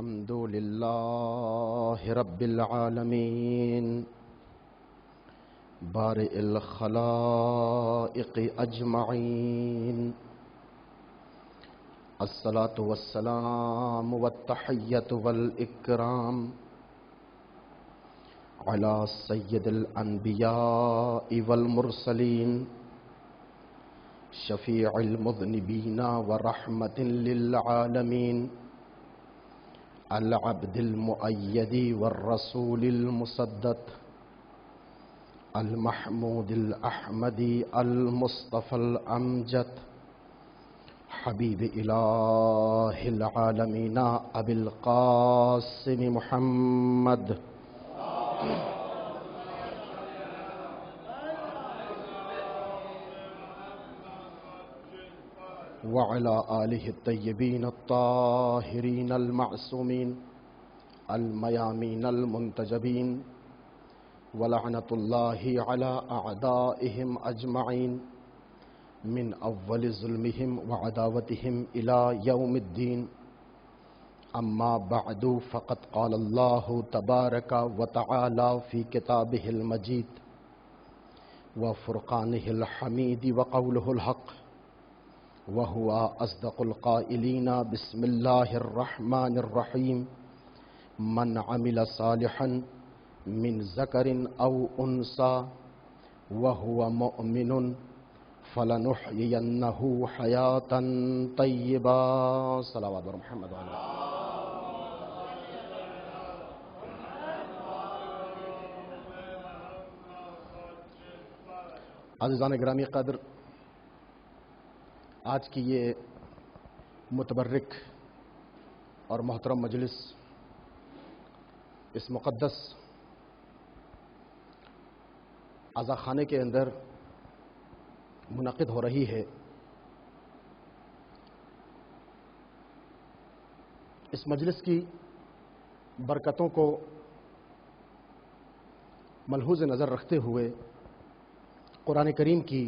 الحمد لله رب العالمين بارئ الخلائق أجمعين الصلاة والسلام والتحية والإكرام على سيد الأنبياء والمرسلين شفيع المذنبين ورحمة للعالمين العبد المؤيد والرسول المسدد المحمود الأحمدي المصطفى الأمجد حبيب إله العالمين أبي القاسم محمد وعلى آله الطيبين الطاهرين المعصومين الميامين المنتجبين ولعنة الله على أعدائهم أجمعين من أول ظلمهم وعداوتهم إلى يوم الدين أما بعد فقد قال الله تبارك وتعالى في كتابه المجيد وفرقانه الحميد وقوله الحق وهو أصدق القائلين بسم الله الرحمن الرحيم من عمل صالحا من ذكر أو أنثى وهو مؤمن فلنحيينه حياة طيبة صلوات محمد وعلى عزیزان گرامی قدر، آج کی یہ متبرک اور محترم مجلس اس مقدس عزاخانے کے اندر منعقد ہو رہی ہے۔ اس مجلس کی برکتوں کو ملحوظ نظر رکھتے ہوئے قرآن کریم کی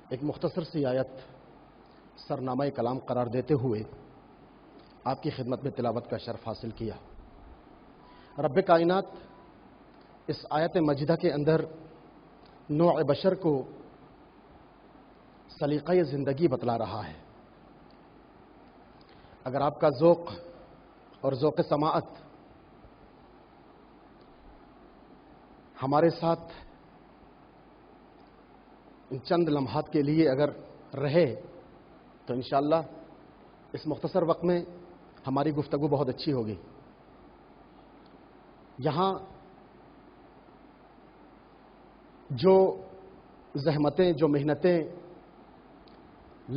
ایک مختصر سی آیت سرنامہ کلام قرار دیتے ہوئے آپ کی خدمت میں تلاوت کا شرف حاصل کیا۔ رب کائنات اس آیت مجیدہ کے اندر نوع بشر کو سلیقہ زندگی بتلا رہا ہے۔ اگر آپ کا ذوق اور ذوق سماعت ہمارے ساتھ ان چند لمحات کے لیے اگر رہے تو انشاءاللہ اس مختصر وقت میں ہماری گفتگو بہت اچھی ہوگی۔ یہاں جو زحمتیں، جو محنتیں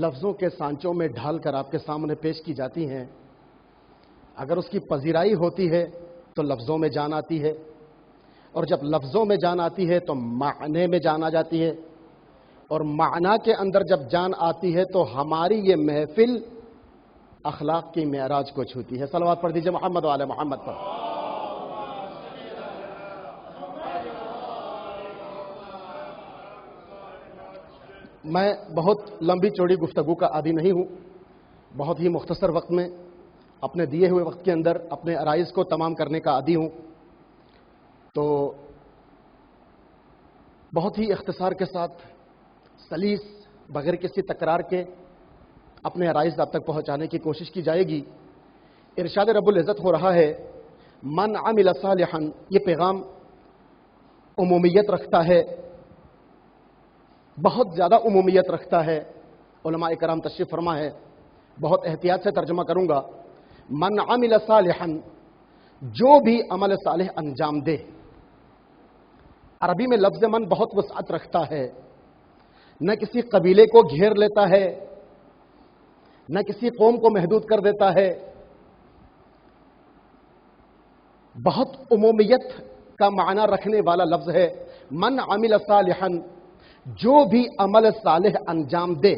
لفظوں کے سانچوں میں ڈھال کر آپ کے سامنے پیش کی جاتی ہیں، اگر اس کی پذیرائی ہوتی ہے تو لفظوں میں جان آتی ہے، اور جب لفظوں میں جان آتی ہے تو معنی میں جان آ جاتی ہے، اور معنی کے اندر جب جان آتی ہے تو ہماری یہ محفل اخلاق کی معراج کو چھوتی ہے۔ صلوات پڑھ دیجئے محمد وعلی محمد پر۔ میں بہت لمبی چوڑی گفتگو کا عادی نہیں ہوں، بہت ہی مختصر وقت میں اپنے دیے ہوئے وقت کے اندر اپنے عرائض کو تمام کرنے کا عادی ہوں، تو بہت ہی اختصار کے ساتھ سلیس بغیر کسی تکرار کے اپنے عرائض آپ تک پہنچانے کی کوشش کی جائے گی۔ ارشاد رب العزت ہو رہا ہے من عمل صالحا، یہ پیغام عمومیت رکھتا ہے، بہت زیادہ عمومیت رکھتا ہے۔ علماء کرام تشریف فرما ہے، بہت احتیاط سے ترجمہ کروں گا۔ من عمل صالحا، جو بھی عمل صالح انجام دے۔ عربی میں لفظ من بہت وسعت رکھتا ہے، نہ کسی قبیلے کو گھیر لیتا ہے، نہ کسی قوم کو محدود کر دیتا ہے، بہت عمومیت کا معنی رکھنے والا لفظ ہے۔ من عمل صالحا، جو بھی عمل صالح انجام دے،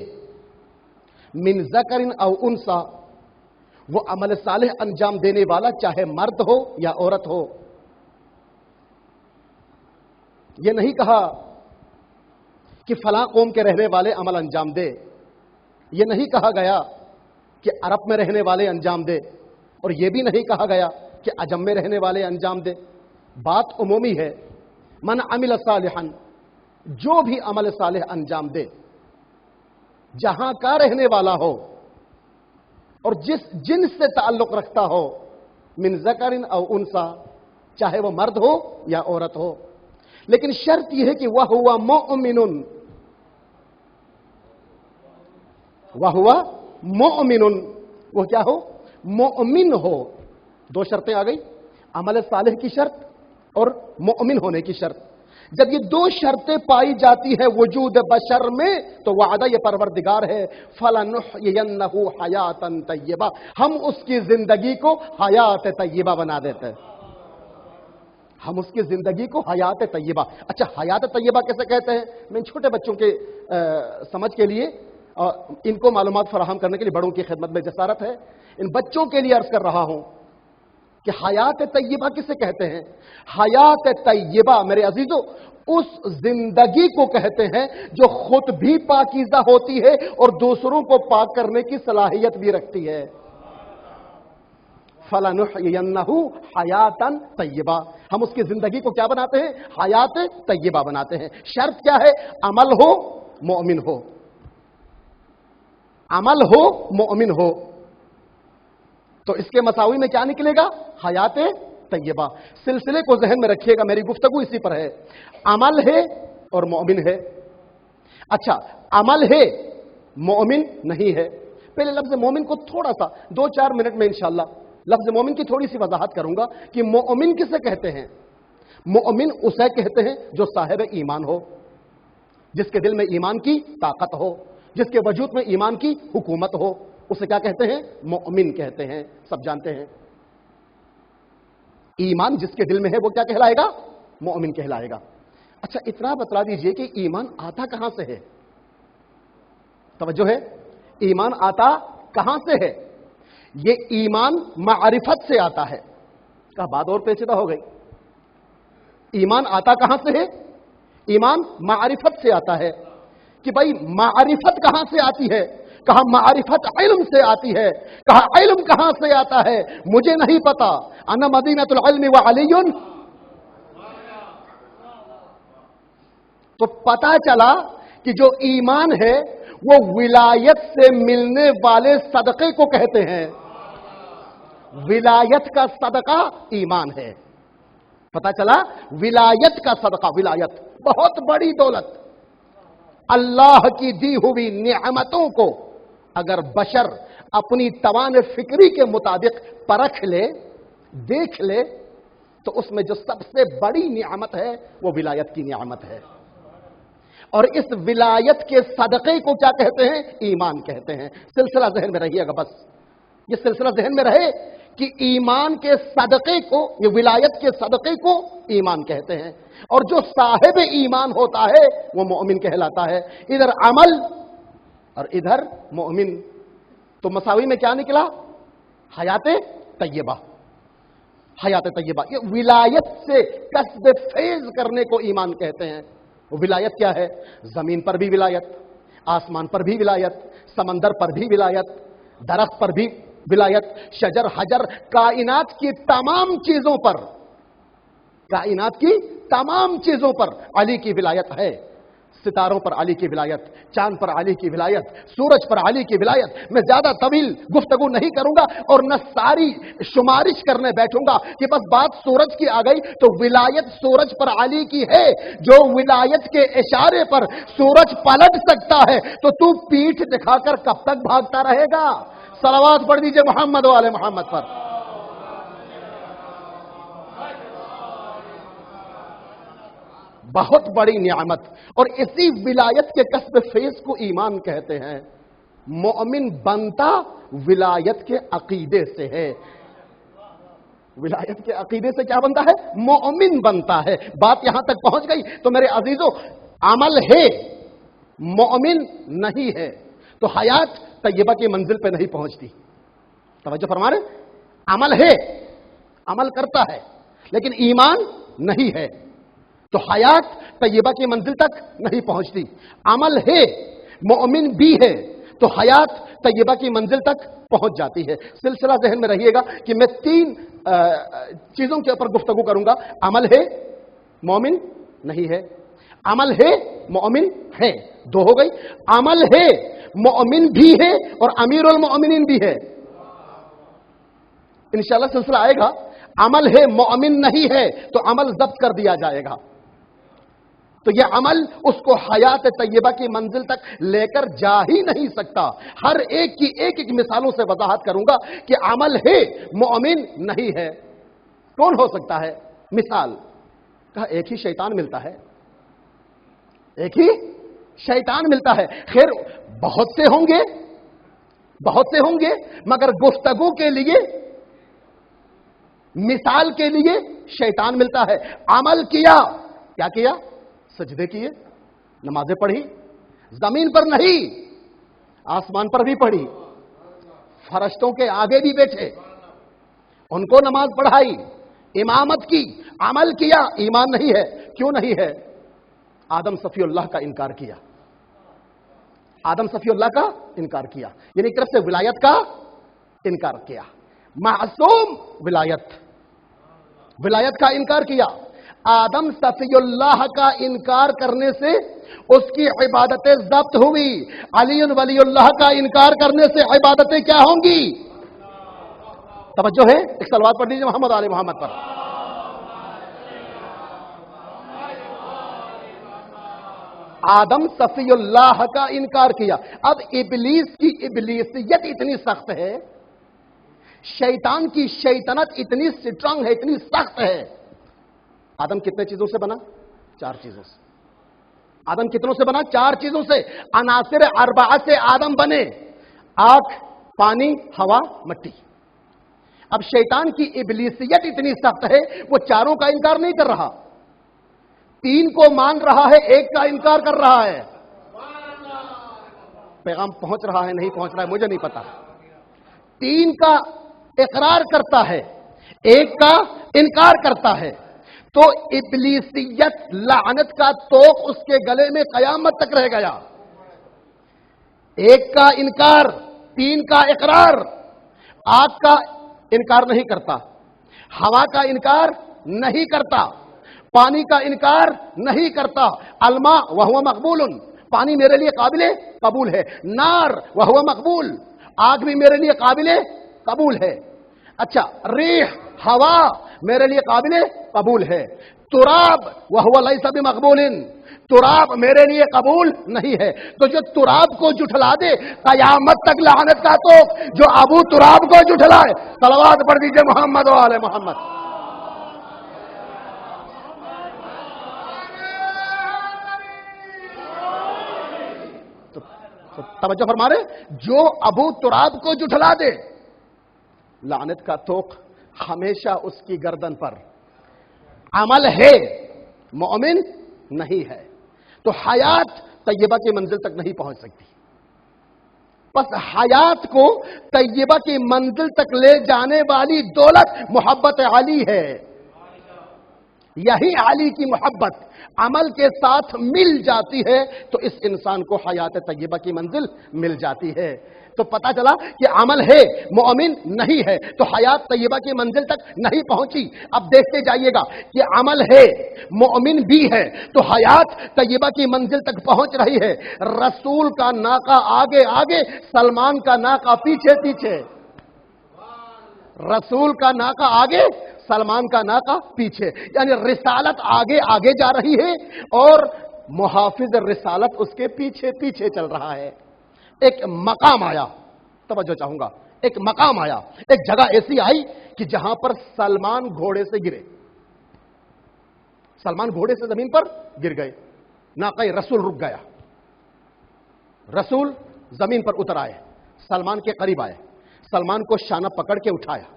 من ذکر او انثی، وہ عمل صالح انجام دینے والا چاہے مرد ہو یا عورت ہو۔ یہ نہیں کہا کہ فلاں قوم کے رہنے والے عمل انجام دے، یہ نہیں کہا گیا کہ عرب میں رہنے والے انجام دے، اور یہ بھی نہیں کہا گیا کہ عجم میں رہنے والے انجام دے، بات عمومی ہے. من عمل صالحا، جو بھی عمل صالح انجام دے، جہاں کا رہنے والا ہو اور جس جنس سے تعلق رکھتا ہو، من ذکر او انثی، چاہے وہ مرد ہو یا عورت ہو، لیکن شرط یہ ہے کہ وَهُوَ مُؤْمِنٌ، وَهُوَ مُؤْمِنٌ، وہ کیا ہو؟ مؤمن ہو. دو شرطیں آ گئی، عمل صالح کی شرط اور مؤمن ہونے کی شرط. جب یہ دو شرطیں پائی جاتی ہے وجود بشر میں تو وعدہ یہ پروردگار ہے فَلَنُحْيِيَنَّهُ حَيَاتًا طَيِّبَةً، ہم اس کی زندگی کو حیات طیبہ بنا دیتے ہیں. ہم اس کی زندگی کو حیات طیبہ. اچھا، حیات طیبہ کیسے کہتے ہیں؟ میں چھوٹے بچوں کے سمجھ کے لیے ان کو معلومات فراہم کرنے کے لیے بڑوں کی خدمت میں جسارت ہے، ان بچوں کے لیے عرض کر رہا ہوں کہ حیات طیبہ کسے کہتے ہیں؟ حیات طیبہ میرے عزیزو اس زندگی کو کہتے ہیں جو خود بھی پاکیزہ ہوتی ہے اور دوسروں کو پاک کرنے کی صلاحیت بھی رکھتی ہے. فَلَنُحْيِيَنَّهُ حَيَاتًا طَيِّبَةً، ہم اس کی زندگی کو کیا بناتے ہیں؟ حیات طیبہ بناتے ہیں. شرط کیا ہے؟ عمل ہو، مؤمن ہو. عمل ہو، مؤمن ہو. تو اس کے مساوی میں کیا نکلے گا؟ حیات طیبہ. سلسلے کو ذہن میں رکھیے گا، میری گفتگو اسی پر ہے. عمل ہے اور مومن ہے. اچھا، عمل ہے، مومن نہیں ہے. پہلے لفظ مومن کو تھوڑا سا 2-4 منٹ میں انشاءاللہ لفظ مومن کی تھوڑی سی وضاحت کروں گا کہ مومن کسے کہتے ہیں. مومن اسے کہتے ہیں جو صاحب ایمان ہو، جس کے دل میں ایمان کی طاقت ہو، جس کے وجود میں ایمان کی حکومت ہو، اسے کیا کہتے ہیں؟ مومن کہتے ہیں. سب جانتے ہیں ایمان جس کے دل میں ہے وہ کیا کہلائے گا؟ مومن کہلائے گا. اچھا، اتنا بتلا دیجئے کہ ایمان آتا کہاں سے ہے؟ توجہ ہے، ایمان آتا کہاں سے ہے؟ یہ ایمان معرفت سے آتا ہے. کہا بات اور پیچیدہ ہو گئی. ایمان آتا کہاں سے ہے؟ ایمان معرفت سے آتا ہے. کہ بھائی معرفت کہاں سے آتی ہے؟ کہا معرفت علم سے آتی ہے. کہا علم کہاں سے آتا ہے؟ مجھے نہیں پتا. انا مدینۃ العلم وعلی. تو پتا چلا کہ جو ایمان ہے وہ ولایت سے ملنے والے صدقے کو کہتے ہیں. ولایت کا صدقہ ایمان ہے. پتا چلا ولایت کا صدقہ، ولایت بہت بڑی دولت. اللہ کی دی ہوئی نعمتوں کو اگر بشر اپنی توان فکری کے مطابق پرکھ لے، دیکھ لے، تو اس میں جو سب سے بڑی نعمت ہے وہ ولایت کی نعمت ہے. اور اس ولایت کے صدقے کو کیا کہتے ہیں؟ ایمان کہتے ہیں. سلسلہ ذہن میں رہیے گا، بس یہ سلسلہ ذہن میں رہے کہ ایمان کے صدقے کو، یہ ولایت کے صدقے کو ایمان کہتے ہیں. اور جو صاحب ایمان ہوتا ہے وہ مومن کہلاتا ہے. ادھر عمل اور ادھر مومن. تو مساوی میں کیا نکلا؟ حیات طیبہ. حیات طیبہ یہ ولایت سے کسب فیض کرنے کو ایمان کہتے ہیں. ولایت کیا ہے؟ زمین پر بھی ولایت، آسمان پر بھی ولایت، سمندر پر بھی ولایت، درخت پر بھی ولایت، شجر حجر، کائنات کی تمام چیزوں پر، کائنات کی تمام چیزوں پر علی کی ولایت ہے. ستاروں پر علی کی ولایت، چاند پر علی کی ولایت، سورج پر علی کی ولایت. میں زیادہ طویل گفتگو نہیں کروں گا اور نہ ساری شمارش کرنے بیٹھوں گا کہ بس بات سورج کی آ گئی تو ولایت سورج پر علی کی ہے. جو ولایت کے اشارے پر سورج پلٹ سکتا ہے تو تو پیٹھ دکھا کر کب تک بھاگتا رہے گا؟ صلوات پڑھ دیجئے محمد والے محمد پر. بہت بڑی نعمت. اور اسی ولایت کے کسب فیض کو ایمان کہتے ہیں. مومن بنتا ولایت کے عقیدے سے ہے. ولایت کے عقیدے سے کیا بنتا ہے؟ مومن بنتا ہے. بات یہاں تک پہنچ گئی؟ تو میرے عزیزو، عمل ہے، مومن نہیں ہے تو حیات طیبہ کی منزل پہ نہیں پہنچتی. توجہ فرما رہے؟ عمل ہے، عمل کرتا ہے، لیکن ایمان نہیں ہے تو حیات طیبہ کی منزل تک نہیں پہنچتی. عمل ہے، مومن بھی ہے تو حیات طیبہ کی منزل تک پہنچ جاتی ہے۔ سلسلہ ذہن میں رہیے گا کہ میں 3 چیزوں کے اوپر گفتگو کروں گا۔ عمل ہے، مومن نہیں ہے، عمل ہے، مومن ہے، 2 ہو گئی۔ عمل ہے، مومن بھی ہے اور امیر المؤمنین بھی ہے۔ انشاءاللہ سلسلہ آئے گا۔ عمل ہے، مومن نہیں ہے تو عمل ضبط کر دیا جائے گا، تو یہ عمل اس کو حیات طیبہ کی منزل تک لے کر جا ہی نہیں سکتا۔ ہر ایک کی ایک مثالوں سے وضاحت کروں گا کہ عمل ہے، مومن نہیں ہے۔ کون ہو سکتا ہے؟ مثال کہا ایک ہی شیطان ملتا ہے، ایک ہی شیطان ملتا ہے۔ خیر بہت سے ہوں گے مگر گفتگو کے لیے، مثال کے لیے شیطان ملتا ہے۔ عمل کیا، کیا کیا؟ سجدے کیے، نمازیں پڑھی، زمین پر نہیں آسمان پر بھی پڑھی، فرشتوں کے آگے بھی بیٹھے، ان کو نماز پڑھائی، امامت کی، عمل کیا، ایمان نہیں ہے۔ کیوں نہیں ہے؟ آدم صفی اللہ کا انکار کیا، آدم صفی اللہ کا انکار کیا، یعنی ایک طرف سے ولایت کا انکار کیا، معصوم ولایت کا انکار کیا۔ آدم صفی اللہ کا انکار کرنے سے اس کی عبادتیں ضبط ہوئی، علی ولی اللہ کا انکار کرنے سے عبادتیں کیا ہوں گی؟ توجہ ہے؟ ایک صلوات پڑھ لیجیے محمد آل محمد پر۔ آدم صفی اللہ کا انکار کیا۔ اب ابلیس کی ابلیسیت اتنی سخت ہے، شیطان کی شیطنت اتنی سٹرانگ ہے، اتنی سخت ہے۔ آدم کتنے چیزوں سے بنا؟ 4 چیزوں سے۔ آدم کتنوں سے بنا؟ 4 چیزوں سے۔ عناصر 4 سے آدم بنے، آگ، پانی، ہوا، مٹی۔ اب شیطان کی ابلیسیت اتنی سخت ہے، وہ 4 کا انکار نہیں کر رہا، 3 کو مان رہا ہے، 1 کا انکار کر رہا ہے۔ پیغام پہنچ رہا ہے نہیں پہنچ رہا ہے مجھے نہیں پتا۔ 3 کا اقرار کرتا ہے، 1 کا انکار کرتا ہے، تو ابلیسیت لعنت کا توق اس کے گلے میں قیامت تک رہ گیا۔ 1 کا انکار، 3 کا اقرار۔ آگ کا انکار نہیں کرتا، ہوا کا انکار نہیں کرتا، پانی کا انکار نہیں کرتا۔ الماء وہو مقبول، پانی میرے لیے قابل قبول ہے۔ نار وہو مقبول، آگ بھی میرے لیے قابل قبول ہے۔ اچھا، ریح، ہوا میرے لیے قابل قبول ہے۔ تراب وہو لیس بمقبول، تراب میرے لیے قبول نہیں ہے۔ تو جو تراب کو جھٹلا دے قیامت تک لعنت کا تو جو ابو تراب کو جھٹلائے، صلوات پڑھ دیجئے محمد و آل محمد۔ توجہ فرما رہے، جو ابو تراب کو جھٹلا دے لعنت کا توق ہمیشہ اس کی گردن پر۔ عمل ہے، مومن نہیں ہے، تو حیات طیبہ کی منزل تک نہیں پہنچ سکتی۔ بس حیات کو طیبہ کی منزل تک لے جانے والی دولت محبت علی ہے۔ یہی علی کی محبت عمل کے ساتھ مل جاتی ہے تو اس انسان کو حیات طیبہ کی منزل مل جاتی ہے۔ تو پتا چلا کہ عمل ہے، مومن نہیں ہے، تو حیات طیبہ کی منزل تک نہیں پہنچی۔ اب دیکھتے جائیے گا کہ عمل ہے، مومن بھی ہے، تو حیات طیبہ کی منزل تک پہنچ رہی ہے۔ رسول کا ناقہ آگے آگے، سلمان کا ناقہ پیچھے پیچھے۔ رسول کا ناقہ آگے، سلمان کا ناقہ پیچھے، یعنی رسالت آگے آگے جا رہی ہے اور محافظ رسالت اس کے پیچھے پیچھے چل رہا ہے۔ ایک مقام آیا، توجہ چاہوں گا، ایک مقام آیا، ایک جگہ ایسی آئی کہ جہاں پر سلمان گھوڑے سے گرے، سلمان گھوڑے سے زمین پر گر گئے، ناقہ رسول رک گیا، رسول زمین پر اتر آئے، سلمان کے قریب آئے، سلمان کو شانہ پکڑ کے اٹھایا،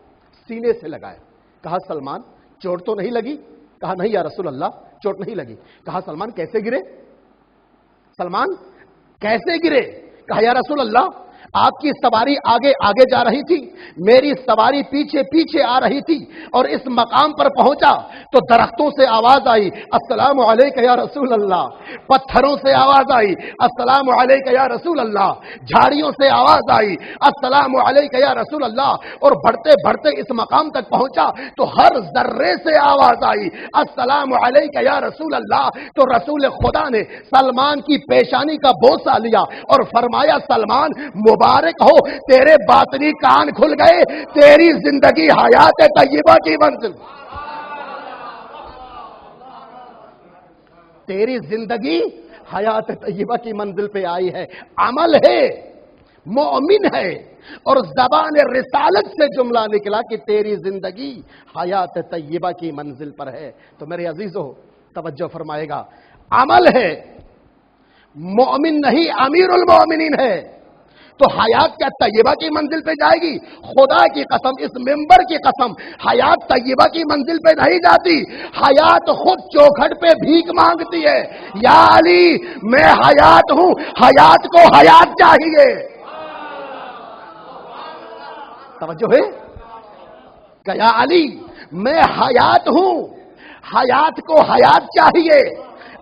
سینے سے لگایا، کہا سلمان چوٹ تو نہیں لگی؟ کہا نہیں یا رسول اللہ چوٹ نہیں لگی۔ کہا سلمان کیسے گرے؟ سلمان کیسے گرے؟ کہا یا رسول اللہ آپ کی سواری آگے آگے جا رہی تھی، میری سواری پیچھے پیچھے آ رہی تھی، اور اس مقام پر پہنچا تو درختوں سے آواز آئی السلام علیکہ یا رسول اللہ، پتھروں سے آواز آئی السلام علیکہ یا رسول اللہ، جھاڑیوں سے آواز آئی السلام علیکہ یا رسول اللہ، اور بڑھتے بڑھتے اس مقام تک پہنچا تو ہر ذرے سے آواز آئی السلام علیکہ یا رسول اللہ۔ تو رسول خدا نے سلمان کی پیشانی کا بوسہ لیا اور فرمایا سلمان مبارک ہو، تیرے باطنی کان کھل گئے، تیری زندگی حیات طیبہ کی منزل، تیری زندگی حیات طیبہ کی منزل پہ آئی ہے۔ عمل ہے، مومن ہے، اور زبان رسالت سے جملہ نکلا کہ تیری زندگی حیات طیبہ کی منزل پر ہے۔ تو میرے عزیزو توجہ فرمائے گا، عمل ہے، مومن نہیں امیر المومنین ہے، تو حیات کیا طیبہ کی منزل پہ جائے گی؟ خدا کی قسم، اس ممبر کی قسم، حیات طیبہ کی منزل پہ نہیں جاتی، حیات خود چوکھٹ پہ بھیک مانگتی ہے، یا علی میں حیات ہوں، حیات کو حیات چاہیے۔ توجہ ہے کہ یا علی میں حیات ہوں، حیات کو حیات چاہیے۔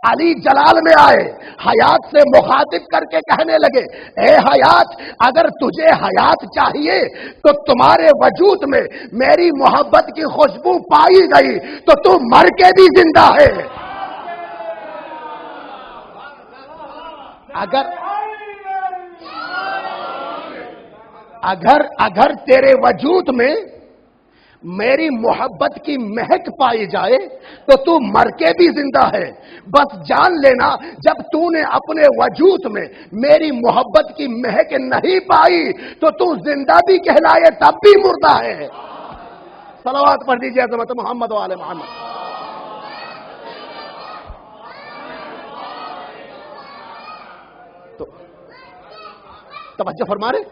علی جلال میں آئے، حیات سے مخاطب کر کے کہنے لگے اے حیات، اگر تجھے حیات چاہیے تو تمہارے وجود میں میری محبت کی خوشبو پائی گئی تو تو مر کے بھی زندہ ہے۔ اگر تیرے وجود میں میری محبت کی مہک پائی جائے تو تو مر کے بھی زندہ ہے۔ بس جان لینا جب تو نے اپنے وجود میں میری محبت کی مہک نہیں پائی تو تو زندہ بھی کہلائے تب بھی مردہ ہے۔ صلوات پڑھ دیجیے عظمت محمد و آل محمد۔ تو توجہ فرما رہے،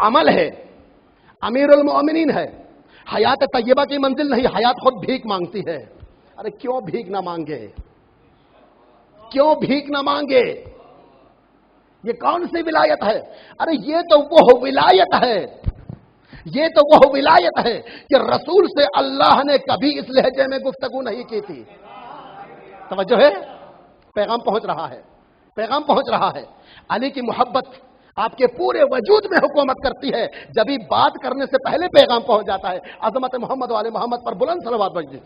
عمل ہے، امیر المومنین ہے، حیات طیبہ کی منزل نہیں، حیات خود بھیک مانگتی ہے۔ ارے کیوں بھیک نہ مانگے؟ کیوں بھیک نہ مانگے؟ یہ کون سی ولایت ہے؟ ارے یہ تو وہ ولایت ہے، یہ تو وہ ولایت ہے کہ رسول سے اللہ نے کبھی اس لہجے میں گفتگو نہیں کی تھی۔ توجہ ہے، پیغام پہنچ رہا ہے، پیغام پہنچ رہا ہے۔ علی کی محبت آپ کے پورے وجود میں حکومت کرتی ہے، جب ہی بات کرنے سے پہلے پیغام پہنچ جاتا ہے۔ عظمت محمد و آل محمد پر بلند صلوات بجے۔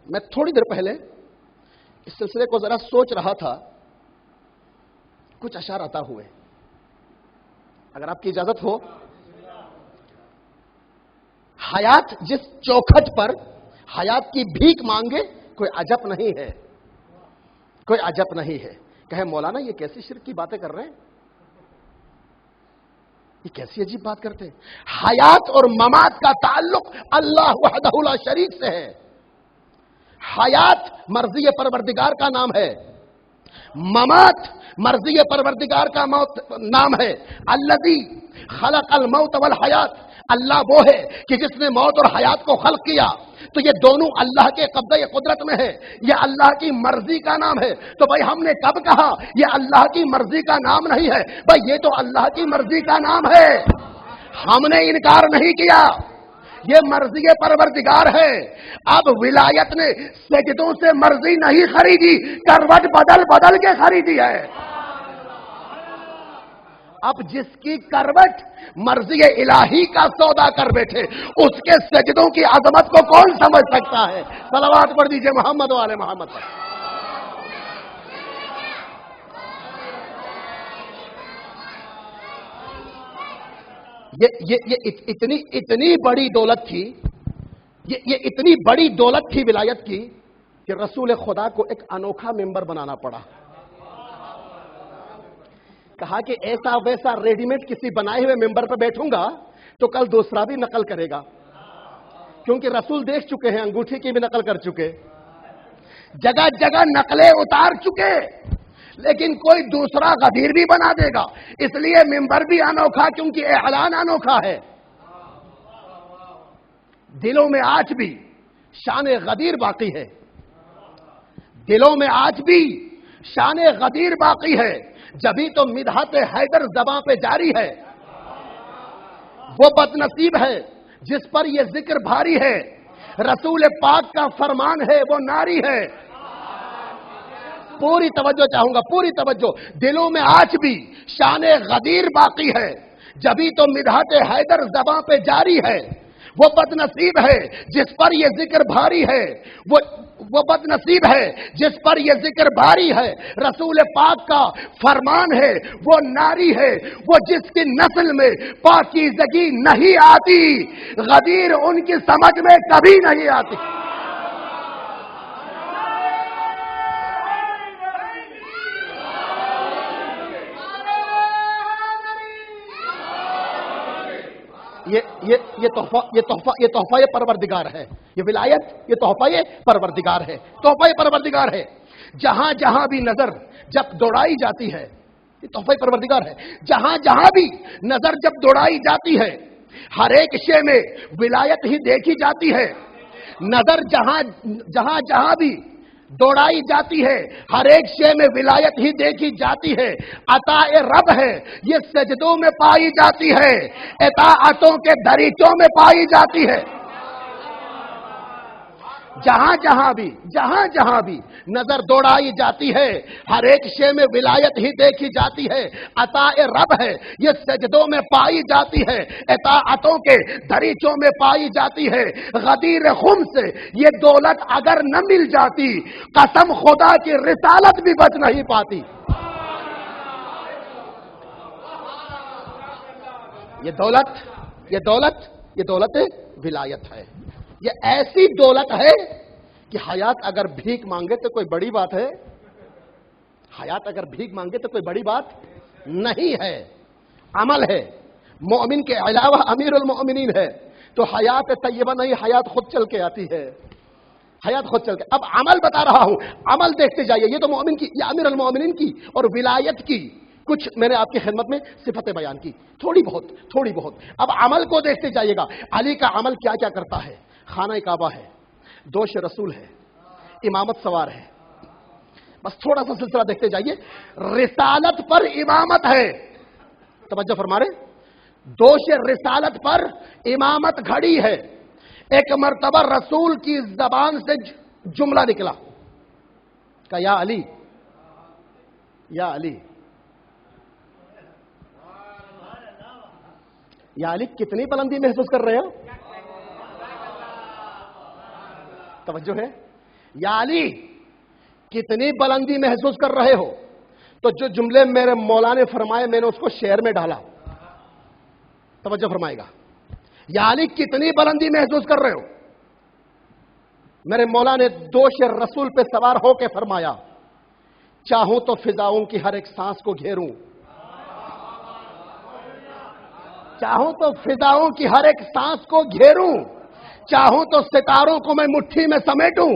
میں تھوڑی دیر پہلے اس سلسلے کو ذرا سوچ رہا تھا، کچھ اشعار عطا ہوئے، اگر آپ کی اجازت ہو۔ حیات جس چوکھٹ پر حیات کی بھیک مانگے کوئی عجب نہیں ہے، کوئی عجب نہیں ہے۔ کہے مولانا یہ کیسی شرک کی باتیں کر رہے ہیں، یہ کیسی عجیب بات کرتے ہیں۔ حیات اور ممات کا تعلق اللہ وحدہ لا شریک سے ہے۔ حیات مرضی پروردگار کا نام ہے، ممات مرضی پروردگار کا نام ہے۔ الذی خلق الموت والحیات، اللہ وہ ہے کہ جس نے موت اور حیات کو خلق کیا، تو یہ دونوں اللہ کے قبضہ قدرت میں ہے، یہ اللہ کی مرضی کا نام ہے۔ تو بھائی ہم نے کب کہا یہ اللہ کی مرضی کا نام نہیں ہے؟ بھائی یہ تو اللہ کی مرضی کا نام ہے، ہم نے انکار نہیں کیا، یہ مرضی پروردگار ہے۔ اب ولایت نے سجدوں سے مرضی نہیں خریدی، کروٹ بدل بدل کے خریدی ہے۔ اب جس کی کروٹ مرضی الہی کا سودا کر بیٹھے، اس کے سجدوں کی عظمت کو کون سمجھ سکتا ہے؟ صلوات پڑھ دیجئے محمد و آل محمد پر۔ یہ اتنی بڑی دولت تھی، یہ اتنی بڑی دولت تھی ولایت کی کہ رسول خدا کو ایک انوکھا ممبر بنانا پڑا۔ کہا کہ ایسا ویسا ریڈی میڈ کسی بنائے ہوئے ممبر پہ بیٹھوں گا تو کل دوسرا بھی نقل کرے گا، کیونکہ رسول دیکھ چکے ہیں، انگوٹھی کی بھی نقل کر چکے، جگہ جگہ نقلیں اتار چکے، لیکن کوئی دوسرا غدیر بھی بنا دے گا۔ اس لیے ممبر بھی انوکھا، کیونکہ اعلان انوکھا ہے۔ دلوں میں آج بھی شان غدیر باقی ہے، دلوں میں آج بھی شان غدیر باقی ہے، جبھی تو مدحت حیدر زباں پہ جاری ہے۔ وہ بد نصیب ہے جس پر یہ ذکر بھاری ہے، رسول پاک کا فرمان ہے وہ ناری ہے۔ پوری توجہ چاہوں گا، پوری توجہ، دلوں میں آج بھی شان غدیر باقی ہے، جبھی تو مدحت حیدر زباں پہ جاری ہے۔ وہ بد نصیب ہے جس پر یہ ذکر بھاری ہے، وہ بد نصیب ہے جس پر یہ ذکر بھاری ہے، رسول پاک کا فرمان ہے وہ ناری ہے، وہ جس کی نسل میں پاکیزگی نہیں آتی، غدیر ان کی سمجھ میں کبھی نہیں آتی۔ یہ تحفہ پروردگار ہے، یہ ولایت یہ تحفہ پروردگار ہے، تحفہ پروردگار ہے۔ جہاں جہاں بھی نظر جب دوڑائی جاتی ہے، یہ تحفہ پروردگار ہے، جہاں جہاں بھی نظر جب دوڑائی جاتی ہے، ہر ایک شے میں ولایت ہی دیکھی جاتی ہے۔ نظر جہاں جہاں بھی دوڑائی جاتی ہے، ہر ایک شے میں ولایت ہی دیکھی جاتی ہے۔ عطا رب ہے یہ سجدوں میں پائی جاتی ہے، اطاعتوں کے دریچوں میں پائی جاتی ہے۔ جہاں جہاں بھی نظر دوڑائی جاتی ہے، ہر ایک شے میں ولایت ہی دیکھی جاتی ہے۔ عطا رب ہے یہ سجدوں میں پائی جاتی ہے، اطاعتوں کے دریچوں میں پائی جاتی ہے۔ غدیر خم سے یہ دولت اگر نہ مل جاتی، قسم خدا کی رسالت بھی بچ نہیں پاتی۔ یہ دولت ولایت ہے، یہ ایسی دولت ہے کہ حیات اگر بھیک مانگے تو کوئی بڑی بات ہے، حیات اگر بھیک مانگے تو کوئی بڑی بات نہیں ہے، عمل ہے۔ مومن کے علاوہ امیر المؤمنین ہے تو حیات طیبہ نہیں، حیات خود چل کے آتی ہے، حیات خود چل کے۔ اب عمل بتا رہا ہوں، عمل دیکھتے جائیے، یہ تو مومن کی، یہ امیر المؤمنین کی اور ولایت کی کچھ میں نے آپ کی خدمت میں صفتیں بیان کی، تھوڑی بہت۔ اب عمل کو دیکھتے جائیے گا، علی کا عمل کیا کیا کرتا ہے۔ خانہ کعبہ ہے، دوش رسول ہے، امامت سوار ہے، بس تھوڑا سا سلسلہ دیکھتے جائیے۔ رسالت پر امامت ہے، توجہ فرما رہے، دوش رسالت پر امامت گھڑی ہے۔ ایک مرتبہ رسول کی زبان سے جملہ نکلا، کہا یا علی، یا علی، یا علی، کتنی بلندی محسوس کر رہے ہو؟ توجہ ہے، یا علی کتنی بلندی محسوس کر رہے ہو؟ تو جو جملے میرے مولا نے فرمائے میں نے اس کو شعر میں ڈالا، توجہ فرمائے گا۔ یا علی کتنی بلندی محسوس کر رہے ہو؟ میرے مولا نے دوش رسول پہ سوار ہو کے فرمایا، چاہوں تو فضاؤں کی ہر ایک سانس کو گھیروں، چاہوں تو فضاؤں کی ہر ایک سانس کو گھیروں، چاہوں تو ستاروں کو میں مٹھی میں سمیٹوں۔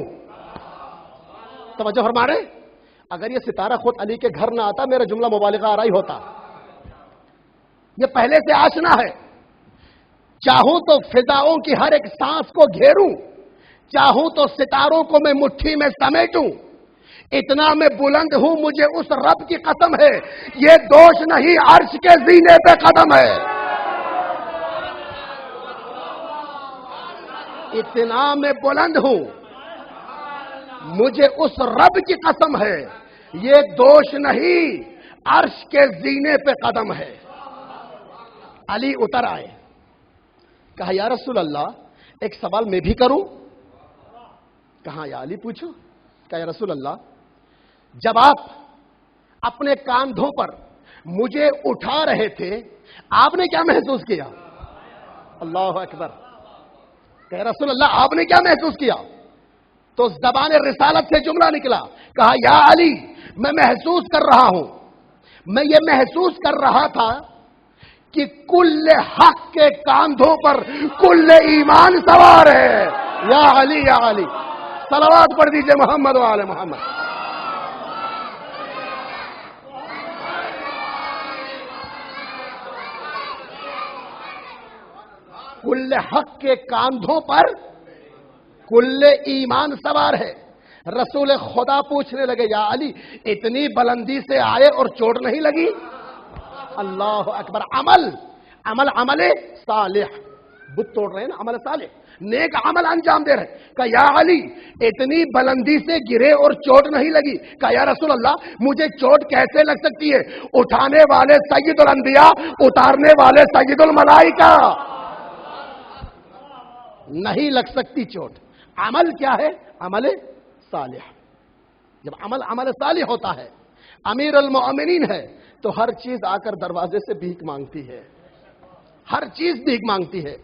توجہ فرما رہے، اگر یہ ستارہ خود علی کے گھر نہ آتا میرا جملہ مبالغہ آرائی ہوتا، یہ پہلے سے آشنا ہے۔ چاہوں تو فضاؤں کی ہر ایک سانس کو گھیروں، چاہوں تو ستاروں کو میں مٹھی میں سمیٹوں، اتنا میں بلند ہوں مجھے اس رب کی قسم ہے، یہ دوش نہیں عرش کے زینے پہ قدم ہے۔ اتنا میں بلند ہوں مجھے اس رب کی قسم ہے، یہ دوش نہیں عرش کے زینے پہ قدم ہے۔ علی اتر آئے، کہا یا رسول اللہ ایک سوال میں بھی کروں؟ کہا یا علی پوچھو۔ کہا یا رسول اللہ جب آپ اپنے کاندھوں پر مجھے اٹھا رہے تھے آپ نے کیا محسوس کیا؟ اللہ اکبر۔ کہ رسول اللہ آپ نے کیا محسوس کیا؟ تو زبان رسالت سے جملہ نکلا، کہا یا علی میں محسوس کر رہا ہوں، میں یہ محسوس کر رہا تھا کہ کل حق کے کاندھوں پر کل ایمان سوار ہے۔ یا علی یا علی، صلوات پڑھ دیجئے محمد و آل محمد۔ کل حق کے کاندھوں پر کل ایمان سوار ہے۔ رسول خدا پوچھنے لگے یا علی اتنی بلندی سے آئے اور چوٹ نہیں لگی؟ اللہ اکبر۔ عمل صالح، بت توڑ رہے ہیں نا، عمل صالح، نیک عمل انجام دے رہے۔ کہا یا علی اتنی بلندی سے گرے اور چوٹ نہیں لگی؟ کہا یا رسول اللہ مجھے چوٹ کیسے لگ سکتی ہے؟ اٹھانے والے سید الانبیاء، اتارنے والے سید الملائکہ، نہیں لگ سکتی چوٹ۔ عمل کیا ہے؟ عمل صالح۔ جب عمل صالح ہوتا ہے، امیر المؤمنین ہے، تو ہر چیز آ کر دروازے سے بھیک مانگتی ہے، ہر چیز بھیک مانگتی ہے۔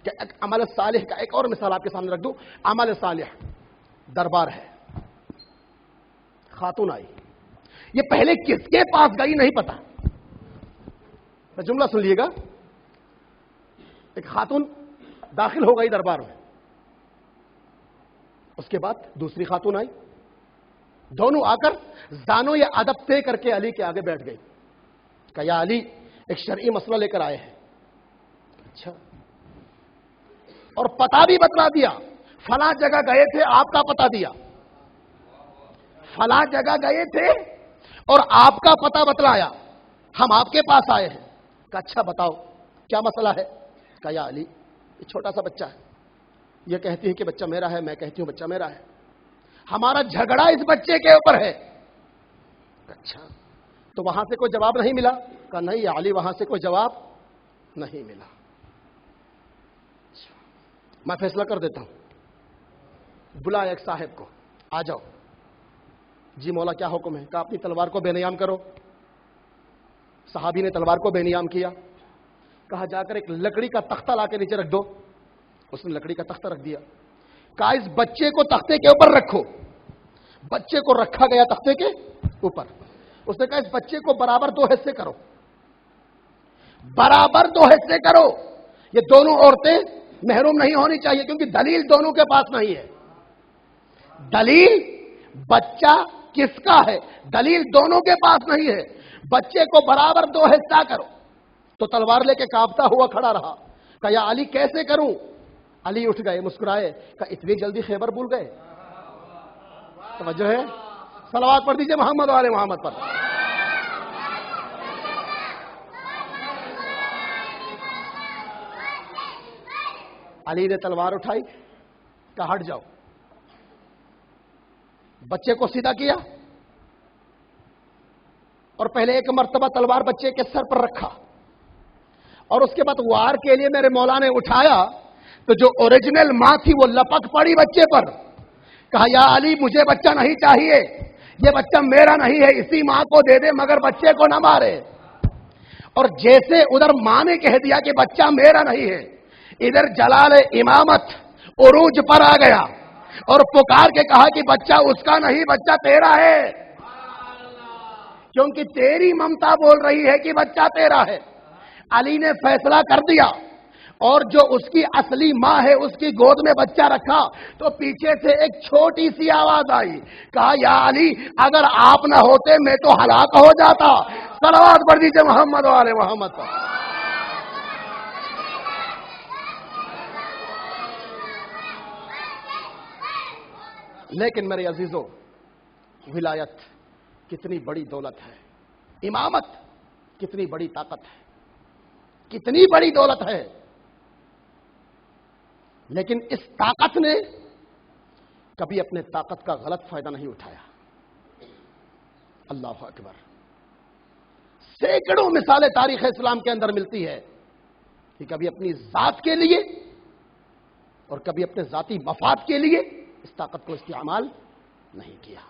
کہ عمل صالح کا ایک اور مثال آپ کے سامنے رکھ دوں۔ عمل صالح، دربار ہے، خاتون آئی، یہ پہلے کس کے پاس گئی نہیں پتا، جملہ سن لیے گا۔ ایک خاتون داخل ہو گئی دربار میں، اس کے بعد دوسری خاتون آئی، دونوں آ کر زانو یا ادب طے کر کے علی کے آگے بیٹھ گئی۔ کہا یا علی ایک شرعی مسئلہ لے کر آئے ہیں۔ اچھا، اور پتہ بھی بتلا دیا، فلاں جگہ گئے تھے، آپ کا پتہ دیا، فلاں جگہ گئے تھے اور آپ کا پتہ بتلایا، ہم آپ کے پاس آئے ہیں۔ کہا اچھا بتاؤ کیا مسئلہ ہے؟ کہا یا علی یہ چھوٹا سا بچہ ہے، یہ کہتی ہے کہ بچہ میرا ہے، میں کہتی ہوں بچہ میرا ہے، ہمارا جھگڑا اس بچے کے اوپر ہے۔ اچھا تو وہاں سے کوئی جواب نہیں ملا؟ کہا نہیں یا علی وہاں سے کوئی جواب نہیں ملا۔ میں فیصلہ کر دیتا ہوں، بلایا ایک صاحب کو، آ جاؤ۔ جی مولا کیا حکم ہے؟ کہا اپنی تلوار کو بے نیام کرو۔ صحابی نے تلوار کو بے نیام کیا۔ کہا جا کر ایک لکڑی کا تختہ لا کے نیچے رکھ دو۔ اس نے لکڑی کا تختہ رکھ دیا۔ کہا اس بچے کو تختے کے اوپر رکھو۔ بچے کو رکھا گیا تختے کے اوپر۔ اس نے کہا اس بچے کو برابر 2 حصے کرو، برابر 2 حصے کرو۔ یہ دونوں عورتیں محروم نہیں ہونی چاہیے، کیونکہ دلیل دونوں کے پاس نہیں ہے۔ دلیل بچہ کس کا ہے، دلیل دونوں کے پاس نہیں ہے۔ بچے کو برابر 2 حصہ کرو۔ تو تلوار لے کے کانپتا ہوا کھڑا رہا۔ کہا یا علی کیسے کروں؟ علی اٹھ گئے، مسکرائے، کہا اتنی جلدی خیبر بھول گئے؟ توجہ ہے؟ صلوات پڑھ دیجئے محمد والے محمد پر۔ علی نے تلوار اٹھائی، کہا ہٹ جاؤ۔ بچے کو سیدھا کیا اور پہلے ایک مرتبہ تلوار بچے کے سر پر رکھا، اور اس کے بعد وار کے لیے میرے مولا نے اٹھایا تو جو اوریجنل ماں تھی وہ لپک پڑی بچے پر۔ کہا یا علی مجھے بچہ نہیں چاہیے، یہ بچہ میرا نہیں ہے، اسی ماں کو دے دے مگر بچے کو نہ مارے۔ اور جیسے ادھر ماں نے کہہ دیا کہ بچہ میرا نہیں ہے، ادھر جلال امامت عروج پر آ گیا اور پکار کے کہا کہ بچہ اس کا نہیں، بچہ تیرا ہے، کیونکہ تیری ممتا بول رہی ہے کہ بچہ تیرا ہے۔ علی نے فیصلہ کر دیا، اور جو اس کی اصلی ماں ہے اس کی گود میں بچہ رکھا تو پیچھے سے ایک چھوٹی سی آواز آئی، کہا یا علی اگر آپ نہ ہوتے میں تو ہلاک ہو جاتا۔ صلوات پڑھ دیجئے محمد والے محمد پر۔ لیکن میرے عزیزوں، ولایت کتنی بڑی دولت ہے، امامت کتنی بڑی طاقت ہے، کتنی بڑی دولت ہے، لیکن اس طاقت نے کبھی اپنے طاقت کا غلط فائدہ نہیں اٹھایا۔ اللہ اکبر۔ سینکڑوں مثالیں تاریخ اسلام کے اندر ملتی ہے کہ کبھی اپنی ذات کے لیے اور کبھی اپنے ذاتی مفاد کے لیے اس طاقت کو استعمال نہیں کیا،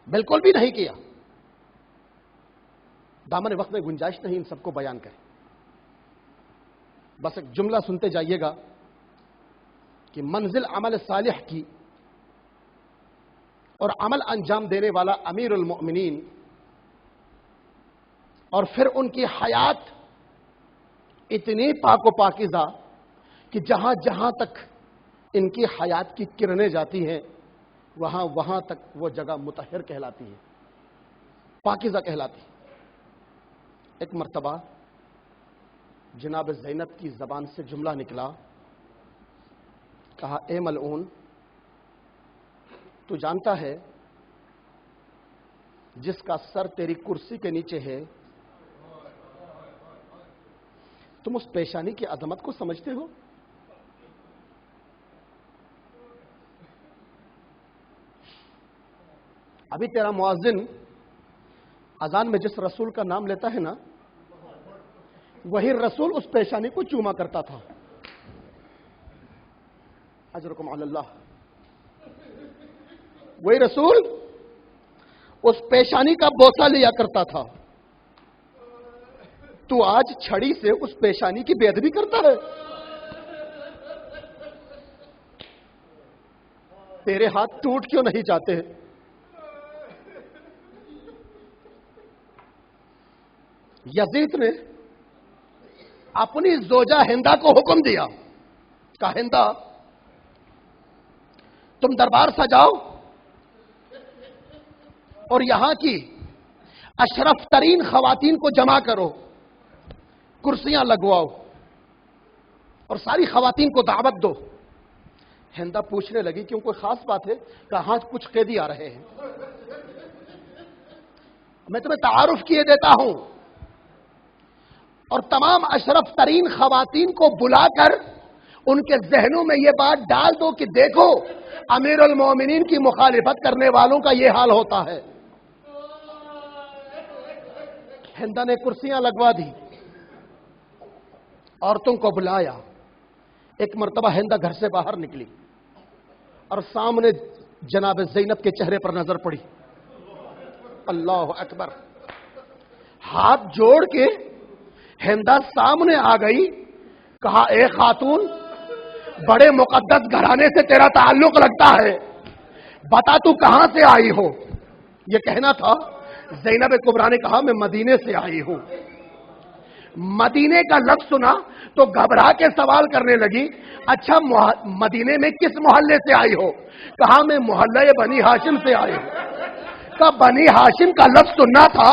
بالکل بھی نہیں کیا۔ دامن وقت میں گنجائش نہیں ان سب کو بیان کریں، بس ایک جملہ سنتے جائیے گا کہ منزل عمل صالح کی اور عمل انجام دینے والا امیر المؤمنین، اور پھر ان کی حیات اتنی پاک و پاکیزہ کہ جہاں جہاں تک ان کی حیات کی کرنیں جاتی ہیں وہاں وہاں تک وہ جگہ مطہر کہلاتی ہے، پاکیزہ کہلاتی ہے۔ ایک مرتبہ جناب زینب کی زبان سے جملہ نکلا، کہا اے ملعون، تو جانتا ہے جس کا سر تیری کرسی کے نیچے ہے، تم اس پیشانی کی عظمت کو سمجھتے ہو؟ ابھی تیرا مؤذن اذان میں جس رسول کا نام لیتا ہے نا، وہی رسول اس پیشانی کو چوما کرتا تھا. اجرکم علی اللہ. وہی رسول اس پیشانی کا بوسہ لیا کرتا تھا. تو آج چھڑی سے اس پیشانی کی بے ادبی کرتا ہے. تیرے ہاتھ ٹوٹ کیوں نہیں جاتے؟ یزید نے اپنی زوجہ ہندا کو حکم دیا کہ ہندا، تم دربار سجاؤ اور یہاں کی اشرف ترین خواتین کو جمع کرو، کرسیاں لگواؤ اور ساری خواتین کو دعوت دو. ہندا پوچھنے لگی کیوں کوئی خاص بات ہے؟ کہ ہاں کچھ قیدی آ رہے ہیں. میں تمہیں تعارف کیے دیتا ہوں. اور تمام اشرف ترین خواتین کو بلا کر ان کے ذہنوں میں یہ بات ڈال دو کہ دیکھو امیر المومنین کی مخالفت کرنے والوں کا یہ حال ہوتا ہے. ہندا نے کرسیاں لگوا دی، عورتوں کو بلایا. ایک مرتبہ ہندا گھر سے باہر نکلی اور سامنے جناب زینب کے چہرے پر نظر پڑی. اللہ اکبر. ہاتھ جوڑ کے ہندا سامنے آ گئی. کہا اے خاتون، بڑے مقدس گھرانے سے تیرا تعلق لگتا ہے، بتا تو کہاں سے آئی ہو؟ یہ کہنا تھا. زینب کبریٰ نے کہا میں مدینے سے آئی ہوں. مدینے کا لفظ سنا تو گھبرا کے سوال کرنے لگی، اچھا مدینے میں کس محلے سے آئی ہو؟ کہا میں محلہ بنی ہاشم سے آئی ہوں. کہا بنی ہاشم کا لفظ سننا تھا.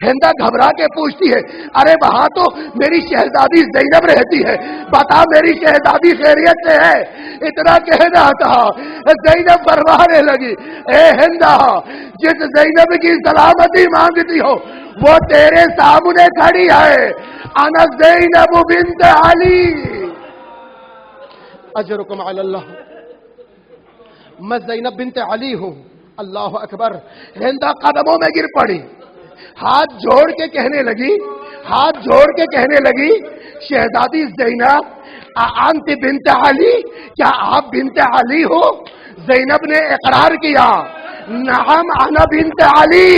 ہندا گھبرا کے پوچھتی ہے، ارے وہاں تو میری شہزادی زینب رہتی ہے، بتا میری شہزادی خیریت سے ہے؟ اتنا کہنا تھا. زینب فرمانے لگی، اے ہندا، جس زینب کی سلامتی مانگتی ہو وہ تیرے سامنے کھڑی ہے. انا زینب بنت علی. اجرکم علی اللہ. میں زینب بنت علی ہوں. اللہ اکبر. ہندا قدموں میں گر پڑی، ہاتھ جوڑ کے کہنے لگی شہزادی زینب، انت بنت علی، کیا آپ بنت علی ہو؟ زینب نے اقرار کیا، نعم انا بنت علی،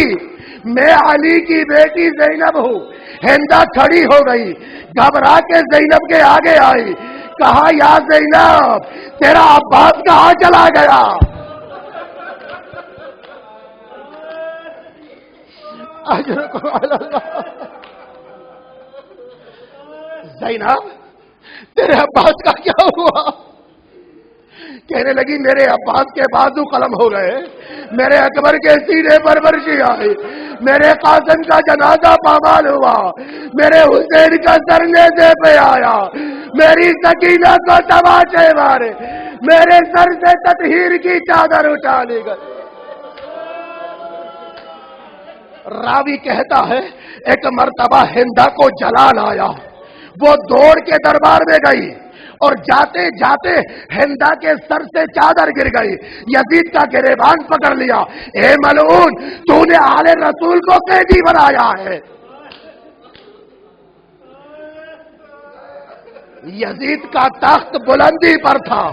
میں علی کی بیٹی زینب ہوں. ہندا کھڑی ہو گئی، گھبرا کے زینب کے آگے آئی. کہا یا زینب، تیرا عباس کہاں چلا گیا؟ زینب، تیرے عباس کا کیا ہوا؟ کہنے لگی میرے عباس کے بازو قلم ہو گئے، میرے اکبر کے سینے پر ورشی آئی، میرے قاسم کا جنازہ پامال ہوا، میرے حسین کا سر نیزے پہ آیا، میری سکینہ کو تماچے مارے، میرے سر سے تطہیر کی چادر اٹھا لی گئی. راوی کہتا ہے ایک مرتبہ ہندا کو جلال آیا، وہ دوڑ کے دربار میں گئی اور جاتے جاتے ہندا کے سر سے چادر گر گئی. یزید کا گریبان پکڑ لیا، اے ملعون، تو نے آل رسول کو قیدی بنایا ہے. یزید کا تخت بلندی پر تھا،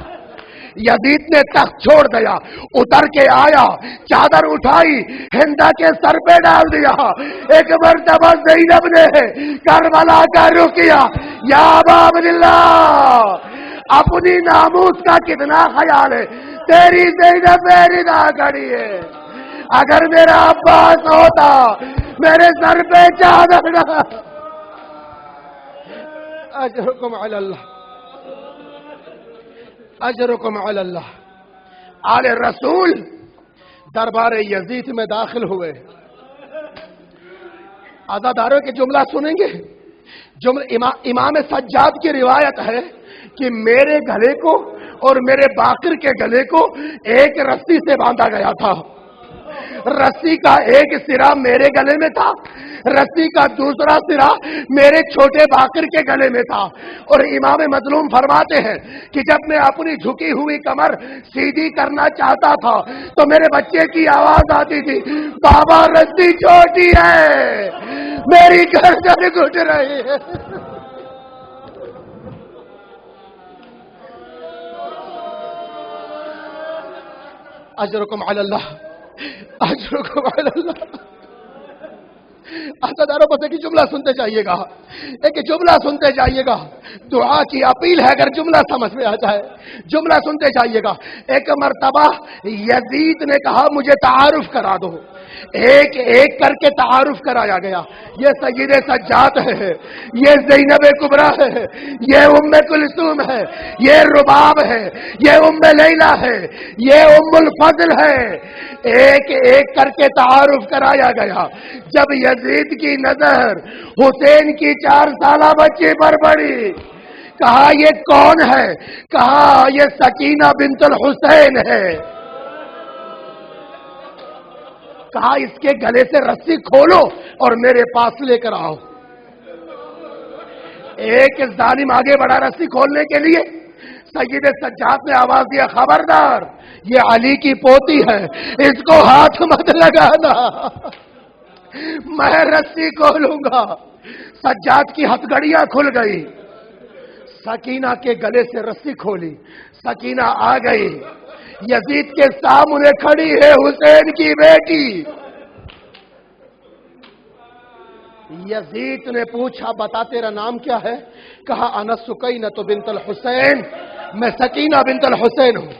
یزید نے تخت چھوڑ دیا، اتر کے آیا، چادر اٹھائی، ہندا کے سر پہ ڈال دیا. ایک مرتبہ زینب نے کربلا کا رخ کیا، یا ابا عبداللہ، اپنی ناموس کا کتنا خیال ہے؟ تیری زینب میری نہ کھڑی ہے، اگر میرا عباس ہوتا میرے سر پہ چادر نہ. اجرکم علی اللہ، اجرکم علی اللہ. آل رسول دربار یزید میں داخل ہوئے. عزاداروں کے جملہ سنیں گے. امام سجاد کی روایت ہے کہ میرے گلے کو اور میرے باقر کے گلے کو ایک رسی سے باندھا گیا تھا. رسی کا ایک سرا میرے گلے میں تھا, رسی کا دوسرا سرا میرے چھوٹے باقر کے گلے میں تھا. اور امام مظلوم فرماتے ہیں کہ جب میں اپنی جھکی ہوئی کمر سیدھی کرنا چاہتا تھا تو میرے بچے کی آواز آتی تھی, بابا رسی چھوٹی ہے, میری گردن گھٹ رہی ہے. اجرکم علی اللہ, اجرکم علی اللہ. عزاداروں بس ایک جملہ سنتے جائیے گا, ایک جملہ سنتے جائیے گا, دعا کی اپیل ہے اگر جملہ سمجھ میں آ جائے. جملہ سنتے جائیے گا. ایک مرتبہ یزید نے کہا مجھے تعارف کرا دو. ایک ایک کر کے تعارف کرایا گیا. یہ سید سجاد ہے, یہ زینب کبریٰ ہے, یہ ام کلثوم ہے, یہ رباب ہے, یہ ام لیلا ہے, یہ ام الفضل ہے. ایک ایک کر کے تعارف کرایا گیا. جب یزید کی نظر حسین کی 4 سالہ بچی پر پڑی, کہا یہ کون ہے؟ کہا یہ سکینہ بنت الحسین ہے. کہا اس کے گلے سے رسی کھولو اور میرے پاس لے کر آؤ. ایک ظالم آگے بڑھا رسی کھولنے کے لیے. سید سجاد نے آواز دیا, خبردار یہ علی کی پوتی ہے, اس کو ہاتھ مت لگانا, میں رسی کھولوں گا. سجاد کی ہتھکڑیاں کھل گئی, سکینہ کے گلے سے رسی کھولی. سکینہ آ گئی, یزید کے سامنے کھڑی ہے حسین کی بیٹی. یزید نے پوچھا بتا تیرا نام کیا ہے؟ کہا انا سکینہ بنت الحسین, میں سکینہ بنت الحسین ہوں.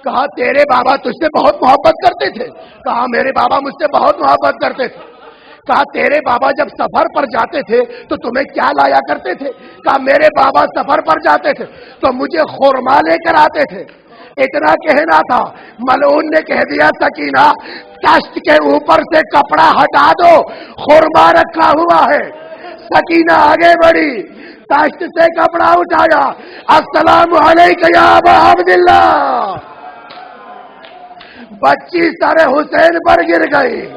کہا تیرے بابا تجھ سے بہت محبت کرتے تھے؟ کہا میرے بابا مجھ سے بہت محبت کرتے تھے. کہا تیرے بابا جب سفر پر جاتے تھے تو تمہیں کیا لایا کرتے تھے؟ کہا میرے بابا سفر پر جاتے تھے تو مجھے خورما لے کر آتے تھے. اتنا کہنا تھا, ملعون نے کہہ دیا سکینہ تشت کے اوپر سے کپڑا ہٹا دو, خورما رکھا ہوا ہے. سکینہ آگے بڑھی, تشت سے کپڑا اٹھایا, السلام علیکم یا ابا عبداللہ. بچی سر حسین پر گر گئی.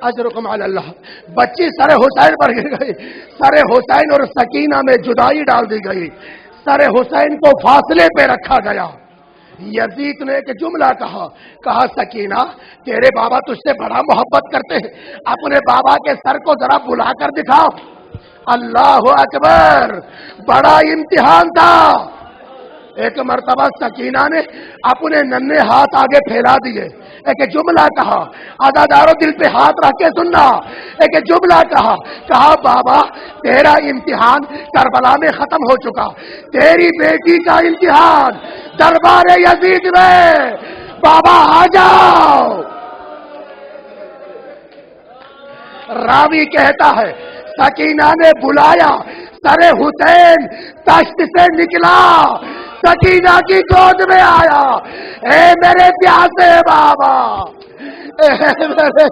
اجرکم علی اللہ. بچی سر حسین پر گر گئی. سر حسین اور سکینہ میں جدائی ڈال دی گئی. سر حسین کو فاصلے پہ رکھا گیا. یزید نے ایک جملہ کہا, کہا سکینہ تیرے بابا تجھ سے بڑا محبت کرتے ہیں, اپنے بابا کے سر کو ذرا بلا کر دکھاؤ. اللہ اکبر, بڑا امتحان تھا. ایک مرتبہ سکینہ نے اپنے ننھے ہاتھ آگے پھیلا دیے. ایک جملہ کہا, عزاداروں دل پہ ہاتھ رکھ کے سننا. ایک جملہ کہا, کہا بابا تیرا امتحان کربلا میں ختم ہو چکا, تیری بیٹی کا امتحان دربار یزید میں, بابا آ جاؤ. راوی کہتا ہے سکینہ نے بلایا, سر حسین تشت سے نکلا, سکینہ کی گود میں آیا. اے میرے پیاسے بابا, اے میرے